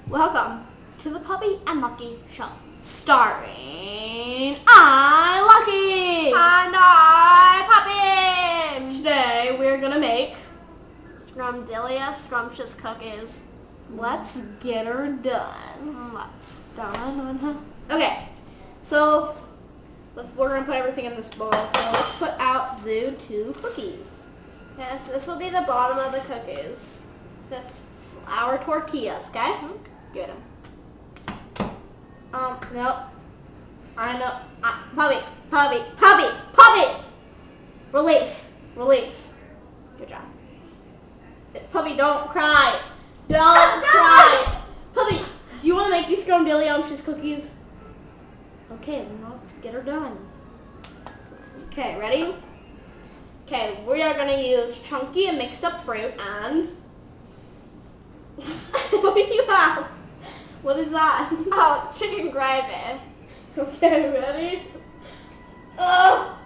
Welcome to the Puppy and Lucky Show, starring I, Lucky, and I, Puppy. Today we're gonna make Scrumdiddly scrumptious cookies. Let's get her done. Let's. Okay, so we're gonna put everything in this bowl. So let's put out the 2 cookies. Yes, this will be the bottom of the cookies. That's our tortillas, okay? Get them. Nope. I know. Puppy! Release. Good job. Puppy, don't cry. Don't cry. Puppy, do you want to make these Scrumdiddly cookies? Okay, then let's get her done. Okay, ready? Okay, we are going to use chunky and mixed up fruit and... What do you have? What is that? Oh, chicken gravy. Okay, ready? Oh!